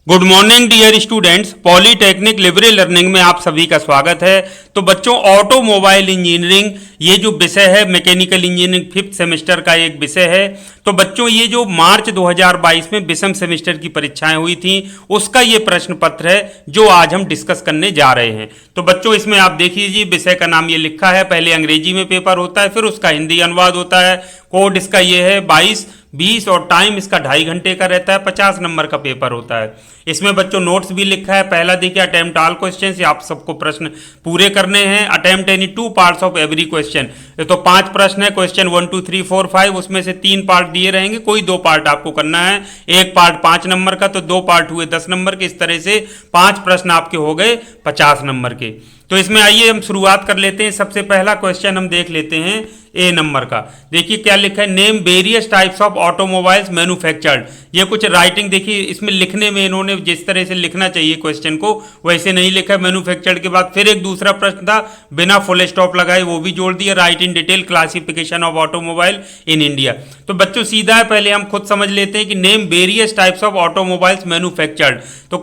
Good morning dear students, polytechnic libre learning में आप सभी का स्वागत है। तो बच्चों, ऑटोमोबाइल इंजीनियरिंग ये जो विषय है मैकेनिकल इंजीनियरिंग 5th सेमेस्टर का एक विषय है। तो बच्चों, ये जो मार्च 2022 में विषम सेमेस्टर की परीक्षाएं हुई थी उसका ये प्रश्न पत्र है जो आज हम डिस्कस करने जा रहे हैं। तो बच्चों, इसमें आप देख लीजिए, विषय का नाम ये लिखा है, पहले अंग्रेजी में पेपर होता है, फिर उसका हिंदी अनुवाद होता है। कोड इसका ये है 22-20 और टाइम इसका 2.5 घंटे का रहता है। 50 नंबर का पेपर होता है। इसमें बच्चों नोट्स भी लिखा है। पहला देखिए, अटेम्प्ट ऑल क्वेश्चन, आप सबको प्रश्न पूरे करने हैं। Attempt any 2 parts of every question. तो 5 प्रश्न है, क्वेश्चन 1 2 3 4 5, उसमें से 3 पार्ट दिए रहेंगे, कोई 2 पार्ट आपको करना है। एक पार्ट 5 नंबर का, तो 2 पार्ट हुए 10 नंबर के। इस तरह से 5 प्रश्न आपके हो गए 50 नंबर के। तो इसमें आइए हम शुरुआत कर लेते हैं। सबसे पहला क्वेश्चन हम देख लेते हैं ए नंबर का। देखिए क्या लिखा है, name various types of automobiles manufactured. ये कुछ राइटिंग देखिए, इसमें लिखने में इन्होंने जिस तरह से लिखना चाहिए क्वेश्चन को वैसे नहीं लिखा है। मैन्युफैक्चर्ड के बाद फिर एक दूसरा प्रश्न था, बिना फुल स्टॉप लगाए वो भी जोड़ दिया, right in detail classification of automobile in India. तो बच्चों सीधा है, पहले हम खुद समझ लेते हैं कि name various types of automobiles manufactured. तो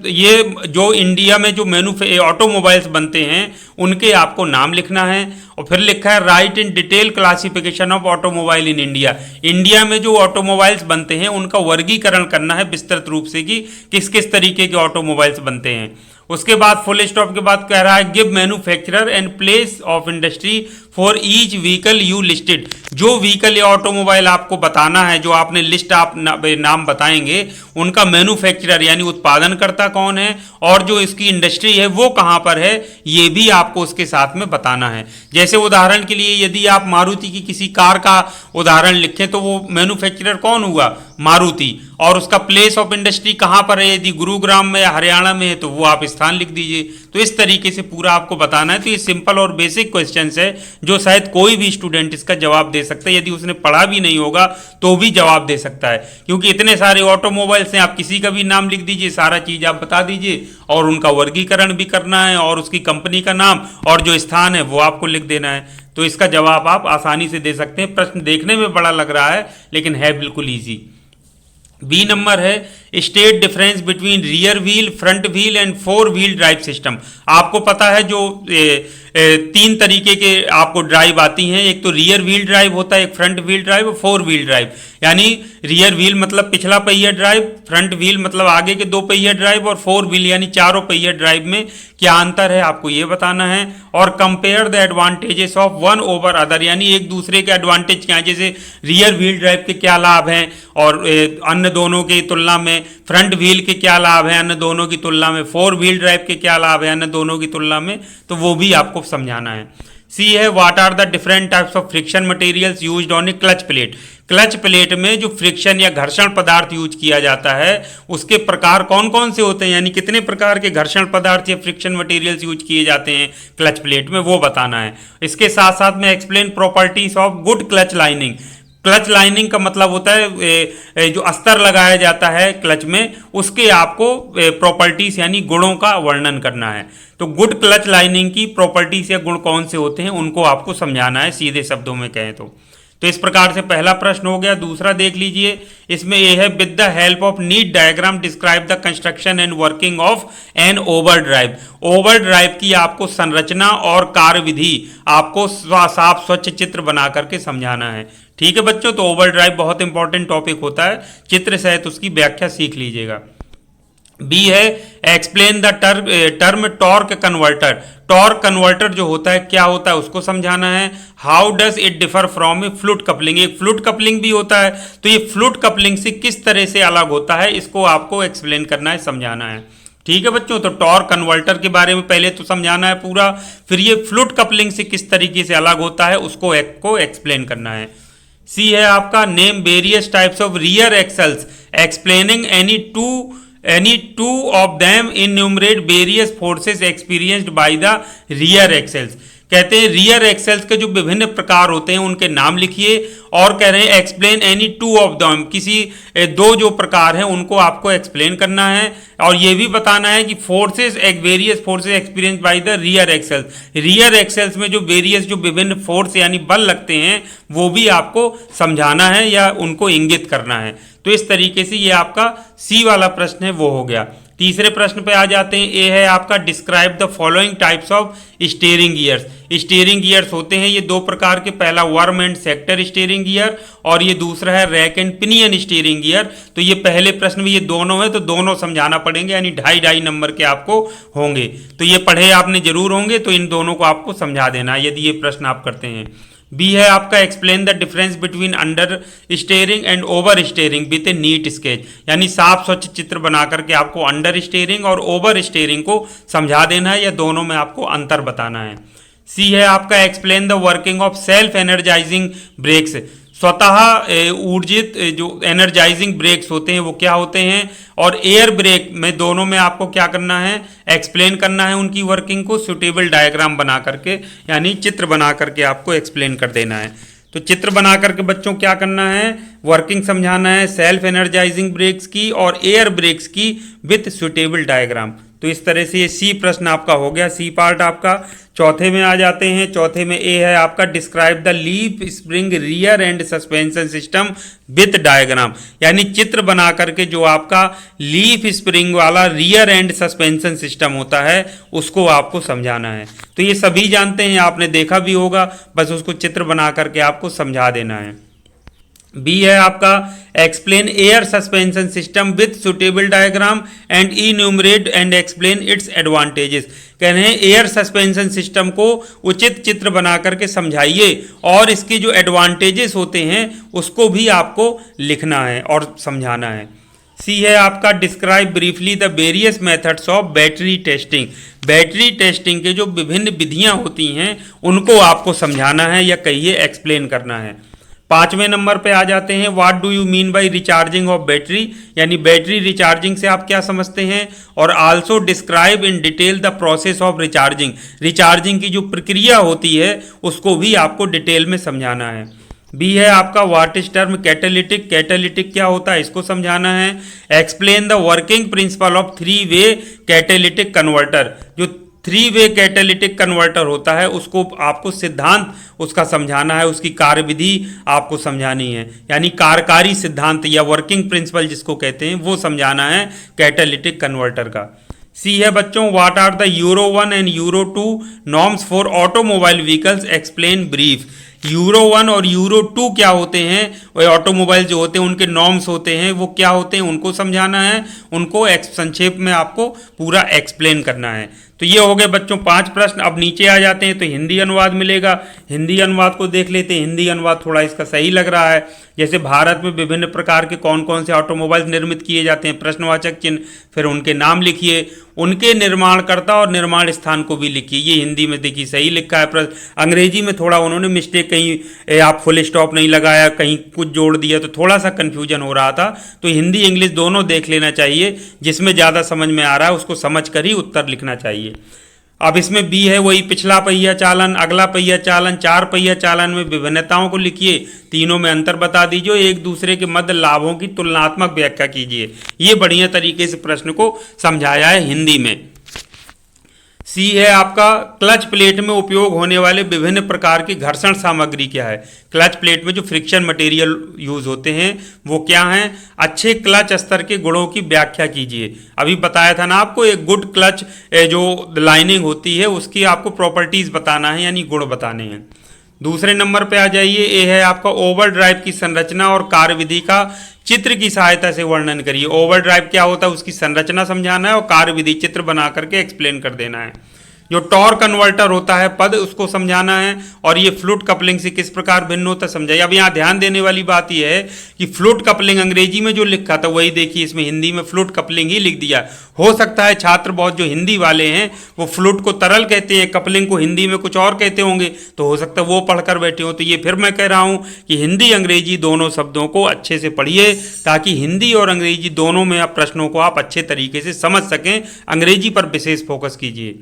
ये जो इंडिया में जो ऑटोमोबाइल्स बनते हैं उनके आपको नाम लिखना है। और फिर लिखा है right in detail classification of automobile in India. India में जो ऑटोमोबाइल्स बनते हैं उनका वर्गीकरण करना है विस्तृत रूप से कि किस किस तरीके के ऑटोमोबाइल्स बनते हैं। उसके बाद फुल स्टॉप के बाद कह रहा है give manufacturer and place of industry for each vehicle you listed. जो व्हीकल या ऑटोमोबाइल आपको बताना है, जो आपने लिस्ट आप नाम बताएंगे, उनका मैन्युफैक्चरर यानी उत्पादनकर्ता कौन है और जो इसकी इंडस्ट्री है वो कहाँ पर है, ये भी आपको उसके साथ में बताना है। जैसे उदाहरण के लिए यदि आप मारुति की किसी कार का उदाहरण लिखें तो वो मैन्युफैक्चरर कौन हुआ, मारुति, और उसका प्लेस ऑफ इंडस्ट्री कहाँ पर है, यदि गुरुग्राम में या हरियाणा में है तो वो आप स्थान लिख दीजिए। तो इस तरीके से पूरा आपको बताना है। तो ये सिंपल और बेसिक क्वेश्चंस है जो शायद कोई भी स्टूडेंट इसका जवाब दे सकता है, यदि उसने पढ़ा भी नहीं होगा तो भी जवाब दे सकता है, क्योंकि इतने सारे ऑटोमोबाइल्स हैं। आप किसी का भी नाम लिख दीजिए, सारा चीज आप बता दीजिए, और उनका वर्गीकरण भी करना है और उसकी कंपनी का नाम और जो स्थान है वो आपको लिख देना है। तो इसका जवाब आप आसानी से दे सकते हैं। प्रश्न देखने में बड़ा लग रहा है लेकिन है बिल्कुल ईजी। बी नंबर है state difference between rear wheel, front wheel and 4 wheel drive system. आपको पता है जो 3 तरीके के आपको ड्राइव आती हैं, एक तो रियर व्हील ड्राइव होता है, एक फ्रंट व्हील ड्राइव और 4 व्हील ड्राइव। यानी रियर व्हील मतलब पिछला पहिया ड्राइव, फ्रंट व्हील मतलब आगे के 2 पहिया ड्राइव, और 4 व्हील यानी चारों पहिया ड्राइव में क्या अंतर है आपको ये बताना है। और compare the advantages of one over other, यानी एक दूसरे के एडवांटेज क्या है, जैसे रियर व्हील ड्राइव के क्या लाभ हैं और अन्य दोनों की तुलना में, फ्रंट व्हील के क्या लाभ है अन्य दोनों की तुलना में, 4 व्हील ड्राइव के क्या लाभ है अन्य दोनों की तुलना में, तो वो भी आपको समझाना है। सी है what are the different types of friction materials used on a clutch plate. Clutch plate में जो फ्रिक्शन या घर्षण पदार्थ यूज किया जाता है उसके प्रकार कौन कौन से होते हैं, यानी कितने प्रकार के घर्षण पदार्थ या फ्रिक्शन मटेरियल्स यूज किए जाते हैं क्लच प्लेट में, वो बताना है। इसके साथ साथ में explain properties of good clutch lining. Clutch lining का मतलब होता है जो अस्तर लगाया जाता है क्लच में, उसके आपको प्रॉपर्टीज यानी गुणों का वर्णन करना है। तो गुड क्लच लाइनिंग की प्रॉपर्टीज या गुण कौन से होते हैं उनको आपको समझाना है, सीधे शब्दों में कहें तो इस प्रकार से पहला प्रश्न हो गया। दूसरा देख लीजिए, इसमें यह है with the help of neat diagram describe the construction and working of an overdrive. Overdrive की आपको संरचना और कार्यविधि आपको साफ स्वच्छ चित्र बना करके समझाना है। ठीक है बच्चों, तो ओवर ड्राइव बहुत इंपॉर्टेंट टॉपिक होता है, चित्र सहित उसकी व्याख्या सीख लीजिएगा। बी है explain the term torque converter. Torque converter जो होता है क्या होता है उसको समझाना है। How does it differ from a flute coupling. एक फ्लूट कपलिंग भी होता है, तो ये फ्लूट कपलिंग से किस तरह से अलग होता है इसको आपको एक्सप्लेन करना है, समझाना है। ठीक है बच्चों, तो टॉर्क कन्वर्टर के बारे में पहले तो समझाना है पूरा, फिर ये फ्लूट कपलिंग से किस तरीके से अलग होता है उसको एक्सप्लेन करना है। सी है आपका name various types of rear axles explaining any two of them enumerate various forces experienced by the rear axles। कहते हैं रियर एक्सेल्स के जो विभिन्न प्रकार होते हैं उनके नाम लिखिए, और कह रहे हैं explain any two of them, किसी दो जो प्रकार हैं उनको आपको एक्सप्लेन करना है, और ये भी बताना है कि forces various forces experience by the rear axles, rear axles में जो वेरियस जो विभिन्न फोर्स यानी बल लगते हैं वो भी आपको समझाना है या उनको इंगित करना है। तो इस तरीके से ये आपका सी वाला प्रश्न है वो हो गया। तीसरे प्रश्न पे आ जाते हैं। ए है आपका describe the following types of steering gears. Steering gears होते हैं ये दो प्रकार के, पहला worm and sector steering gear और ये दूसरा है rack and pinion steering gear. तो ये पहले प्रश्न में ये दोनों है तो दोनों समझाना पड़ेंगे, यानी 2.5 नंबर के आपको होंगे। तो ये पढ़े आपने जरूर होंगे, तो इन दोनों को आपको समझा देना यदि ये प्रश्न आप करते हैं। बी है आपका explain the difference between under steering and over steering with A NEET sketch, यानी साफ स्वच्छ चित्र बना करके आपको अंडर स्टीयरिंग और ओवर स्टीयरिंग को समझा देना है या दोनों में आपको अंतर बताना है। सी है आपका explain the working of self energising brakes, स्वतः ऊर्जित जो एनर्जाइजिंग ब्रेक्स होते हैं वो क्या होते हैं, और एयर ब्रेक में दोनों में आपको क्या करना है, एक्सप्लेन करना है उनकी वर्किंग को सुटेबल डायग्राम बना करके, यानी चित्र बना करके आपको एक्सप्लेन कर देना है। तो चित्र बना करके बच्चों क्या करना है, वर्किंग समझाना है सेल्फ एनर्जाइजिंग ब्रेक्स की और एयर ब्रेक्स की विथ सुटेबल डायग्राम। तो इस तरह से ये सी प्रश्न आपका हो गया, सी पार्ट आपका। चौथे में आ जाते हैं। चौथे में ए है आपका describe the leaf spring rear and suspension system with diagram, यानी चित्र बना करके जो आपका लीफ स्प्रिंग वाला रियर एंड सस्पेंशन सिस्टम होता है उसको आपको समझाना है। तो ये सभी जानते हैं, आपने देखा भी होगा, बस उसको चित्र बना करके आपको समझा देना है। बी है आपका explain air suspension system with suitable diagram and enumerate and explain its advantages. कह रहे हैं एयर सस्पेंशन सिस्टम को उचित चित्र बना करके समझाइए और इसके जो एडवांटेजेस होते हैं उसको भी आपको लिखना है और समझाना है। सी है आपका describe briefly the various methods of battery testing, battery testing के जो विभिन्न विधियां होती हैं उनको आपको समझाना है या कहिए एक्सप्लेन करना है। 5वें नंबर पे आ जाते हैं। What do you mean by recharging of battery, यानी बैटरी रिचार्जिंग से आप क्या समझते हैं, और also describe in detail the process of recharging, recharging की जो प्रक्रिया होती है उसको भी आपको डिटेल में समझाना है। बी है आपका what is term catalytic, catalytic क्या होता है इसको समझाना है। Explain the working principle of 3-वे कैटालिटिक कन्वर्टर, जो 3-वे कैटालिटिक कन्वर्टर होता है उसको आपको सिद्धांत उसका समझाना है, उसकी कार्यविधि आपको समझानी है, यानी कार्यकारी सिद्धांत या वर्किंग प्रिंसिपल जिसको कहते हैं वो समझाना है कैटालिटिक कन्वर्टर का। सी है बच्चों what are the euro 1 and euro 2 norms for automobile vehicles, explain brief. Euro 1 और यूरो 2 क्या होते हैं, वो ऑटोमोबाइल जो होते हैं उनके नॉर्म्स होते हैं वो क्या होते हैं उनको समझाना है, उनको संक्षेप में आपको पूरा एक्सप्लेन करना है। तो ये हो गए बच्चों 5 प्रश्न। अब नीचे आ जाते हैं तो हिंदी अनुवाद मिलेगा, हिंदी अनुवाद को देख लेते हैं। हिंदी अनुवाद थोड़ा इसका सही लग रहा है, जैसे भारत में विभिन्न प्रकार के कौन कौन से ऑटोमोबाइल निर्मित किए जाते हैं, प्रश्नवाचक चिन्ह, फिर उनके नाम लिखिए, उनके निर्माणकर्ता और निर्माण स्थान को भी लिखिए। ये हिंदी में देखिए सही लिखा है। अंग्रेजी में थोड़ा उन्होंने मिस्टेक, कहीं आप फुल स्टॉप नहीं लगाया, कहीं कुछ जोड़ दिया, तो थोड़ा सा कन्फ्यूजन हो रहा था। तो हिंदी इंग्लिश दोनों देख लेना चाहिए, जिसमें ज़्यादा समझ में आ रहा है उसको समझ कर ही उत्तर लिखना चाहिए। अब इसमें बी है वही पिछला पहिया चालन, अगला पहिया चालन, 4 पहिया चालन में विभिन्नताओं को लिखिए, तीनों में अंतर बता दीजिए, एक दूसरे के मध्य लाभों की तुलनात्मक व्याख्या कीजिए। ये बढ़िया तरीके से प्रश्न को समझाया है हिंदी में। सी है आपका क्लच प्लेट में उपयोग होने वाले विभिन्न प्रकार की घर्षण सामग्री क्या है। क्लच प्लेट में जो फ्रिक्शन मटेरियल यूज होते हैं वो क्या हैं। अच्छे क्लच स्तर के गुणों की व्याख्या कीजिए। अभी बताया था ना आपको, एक गुड क्लच जो लाइनिंग होती है उसकी आपको प्रॉपर्टीज बताना है, यानी गुण बताने हैं। दूसरे नंबर पे आ जाइए। ए है आपका ओवर ड्राइव की संरचना और कार्यविधि का चित्र की सहायता से वर्णन करिए। ओवर ड्राइव क्या होता है उसकी संरचना समझाना है और कार्यविधि चित्र बना करके एक्सप्लेन कर देना है। जो टॉर्क कन्वर्टर होता है पद उसको समझाना है, और ये फ्लूट कपलिंग से किस प्रकार भिन्न होता है समझाइए। अब यहाँ ध्यान देने वाली बात यह है कि फ्लूट कपलिंग अंग्रेजी में जो लिखा था वही देखिए इसमें हिंदी में फ्लूट कपलिंग ही लिख दिया। हो सकता है छात्र बहुत जो हिंदी वाले हैं वो फ्लूट को तरल कहते हैं, कपलिंग को हिंदी में कुछ और कहते होंगे, तो हो सकता है वो पढ़कर बैठे हो। तो ये फिर मैं कह रहा हूँ कि हिंदी अंग्रेजी दोनों शब्दों को अच्छे से पढ़िए, ताकि हिंदी और अंग्रेजी दोनों में आप प्रश्नों को आप अच्छे तरीके से समझ सकें। अंग्रेजी पर विशेष फोकस कीजिए।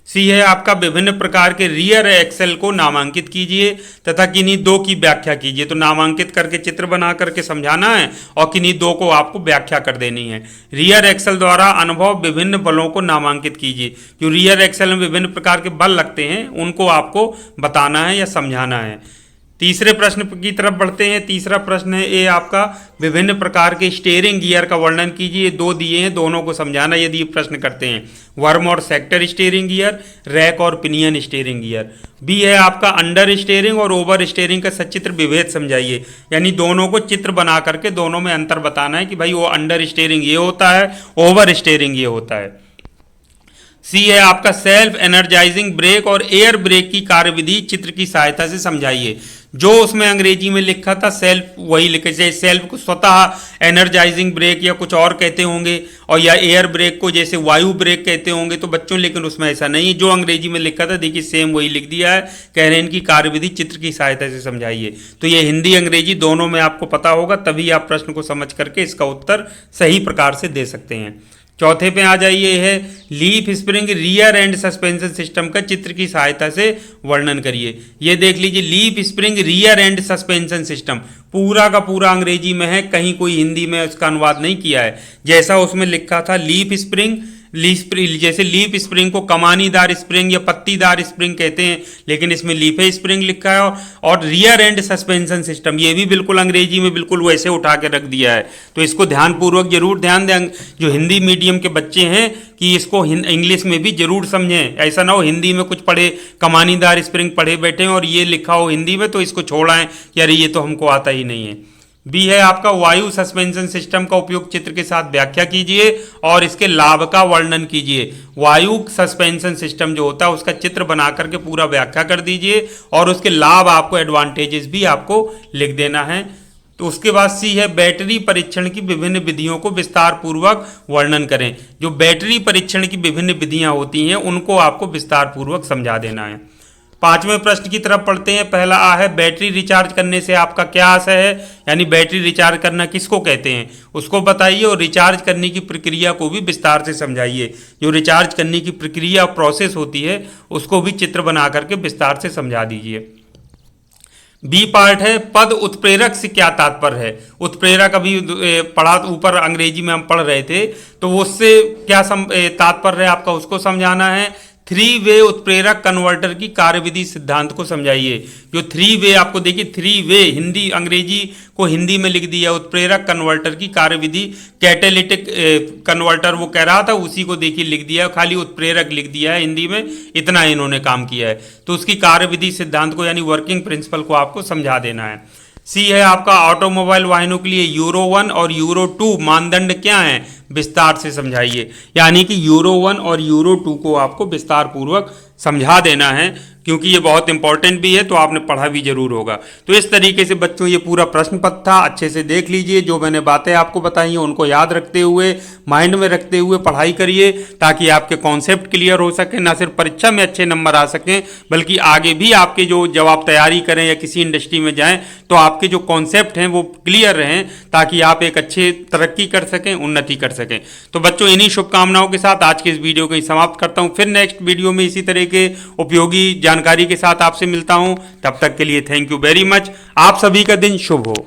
सी है आपका विभिन्न प्रकार के रियर एक्सेल को नामांकित कीजिए तथा किन्हीं दो की व्याख्या कीजिए। तो नामांकित करके चित्र बना करके समझाना है और किन्हीं दो को आपको व्याख्या कर देनी है। रियर एक्सेल द्वारा अनुभव विभिन्न बलों को नामांकित कीजिए। जो रियर एक्सेल में विभिन्न प्रकार के बल लगते हैं उनको आपको बताना है या समझाना है। तीसरे प्रश्न की तरफ बढ़ते हैं। तीसरा प्रश्न है ये आपका विभिन्न प्रकार के स्टीयरिंग गियर का वर्णन कीजिए। दो दिए हैं, दोनों को समझाना यदि ये प्रश्न करते हैं। वर्म और सेक्टर स्टीयरिंग गियर, रैक और पिनियन स्टीयरिंग गियर। बी है आपका अंडर स्टीयरिंग और ओवर स्टीयरिंग का सचित्र विभेद समझाइए। यानी दोनों को चित्र बना करके दोनों में अंतर बताना है कि भाई वो अंडर स्टीयरिंग ये होता है, ओवर स्टीयरिंग ये होता है। सी है आपका सेल्फ एनर्जाइजिंग ब्रेक और एयर ब्रेक की कार्यविधि चित्र की सहायता से समझाइए। जो उसमें अंग्रेजी में लिखा था सेल्फ वही लिखे, जैसे सेल्फ को स्वतः एनर्जाइजिंग ब्रेक या कुछ और कहते होंगे, और या एयर ब्रेक को जैसे वायु ब्रेक कहते होंगे तो बच्चों, लेकिन उसमें ऐसा नहीं है। जो अंग्रेजी में लिखा था देखिए सेम वही लिख दिया है। कह रहे हैं इनकी कार्यविधि चित्र की सहायता से समझाइए। तो ये हिंदी अंग्रेजी दोनों में आपको पता होगा, तभी आप प्रश्न को समझ करके इसका उत्तर सही प्रकार से दे सकते हैं। चौथे पे आ जाइए, है leaf spring rear and suspension system का चित्र की सहायता से वर्णन करिए। ये देख लीजिए, leaf spring rear and suspension system पूरा का पूरा अंग्रेजी में है, कहीं कोई हिंदी में उसका अनुवाद नहीं किया है। जैसा उसमें लिखा था लीफ स्प्रिंग, जैसे लीफ स्प्रिंग को कमानीदार स्प्रिंग या पत्तीदार स्प्रिंग कहते हैं, लेकिन इसमें लीफे स्प्रिंग लिखा है। और रियर एंड सस्पेंशन सिस्टम ये भी बिल्कुल अंग्रेजी में बिल्कुल वैसे उठा के रख दिया है। तो इसको ध्यानपूर्वक जरूर ध्यान दें जो हिंदी मीडियम के बच्चे हैं कि इसको इंग्लिश में भी जरूर समझें। ऐसा ना हो हिंदी में कुछ पढ़े, कमानीदार स्प्रिंग पढ़े बैठे और ये लिखा हो हिंदी में तो इसको छोड़ाएं कि अरे ये तो हमको आता ही नहीं है। बी है आपका वायु सस्पेंशन सिस्टम का उपयोग चित्र के साथ व्याख्या कीजिए और इसके लाभ का वर्णन कीजिए। वायु सस्पेंशन सिस्टम जो होता है उसका चित्र बना करके पूरा व्याख्या कर दीजिए और उसके लाभ आपको, एडवांटेजेस भी आपको लिख देना है। तो उसके बाद सी है बैटरी परीक्षण की विभिन्न विधियों को विस्तार पूर्वक वर्णन करें। जो बैटरी परीक्षण की विभिन्न विधियां होती हैं उनको आपको विस्तार पूर्वक समझा देना है। पांचवें प्रश्न की तरफ पढ़ते हैं। पहला आ है बैटरी रिचार्ज करने से आपका क्या आशय है, यानी बैटरी रिचार्ज करना किसको कहते हैं उसको बताइए और रिचार्ज करने की प्रक्रिया को भी विस्तार से समझाइए। जो रिचार्ज करने की प्रक्रिया प्रोसेस होती है उसको भी चित्र बना करके विस्तार से समझा दीजिए। बी पार्ट है पद उत्प्रेरक से क्या तात्पर्य है। उत्प्रेरक अभी पढ़ा ऊपर अंग्रेजी में हम पढ़ रहे थे, तो उससे क्या तात्पर्य है आपका उसको समझाना है। 3 वे उत्प्रेरक कन्वर्टर की कार्यविधि सिद्धांत को समझाइए। जो 3 वे आपको देखिए 3 वे हिंदी अंग्रेजी को हिंदी में लिख दिया, उत्प्रेरक कन्वर्टर की कार्यविधि, कैटेलिटिक कन्वर्टर वो कह रहा था उसी को देखिए लिख दिया, खाली उत्प्रेरक लिख दिया है हिंदी में, इतना इन्होंने काम किया है। तो उसकी कार्यविधि सिद्धांत को यानी वर्किंग प्रिंसिपल को आपको समझा देना है। सी है आपका ऑटोमोबाइल वाहनों के लिए यूरो 1 और यूरो 2 मानदंड क्या हैं, विस्तार से समझाइए। यानी कि यूरो 1 और यूरो 2 को आपको विस्तार पूर्वक समझा देना है, क्योंकि ये बहुत इंपॉर्टेंट भी है तो आपने पढ़ा भी जरूर होगा। तो इस तरीके से बच्चों ये पूरा प्रश्न पत्र था, अच्छे से देख लीजिए। जो मैंने बातें आपको बताई हैं उनको याद रखते हुए, माइंड में रखते हुए पढ़ाई करिए, ताकि आपके कॉन्सेप्ट क्लियर हो सके, ना सिर्फ परीक्षा में अच्छे नंबर आ सकें बल्कि आगे भी आपके जो जब आप तैयारी करें या किसी इंडस्ट्री में जाएं तो आपके जो कॉन्सेप्ट हैं वो क्लियर रहें, ताकि आप एक अच्छे तरक्की कर सकें, उन्नति कर सकें। तो बच्चों इन्हीं शुभकामनाओं के साथ आज के इस वीडियो को समाप्त करता हूं। फिर नेक्स्ट वीडियो में इसी तरह के उपयोगी जानकारी के साथ आपसे मिलता हूं। तब तक के लिए थैंक यू वेरी मच। आप सभी का दिन शुभ हो।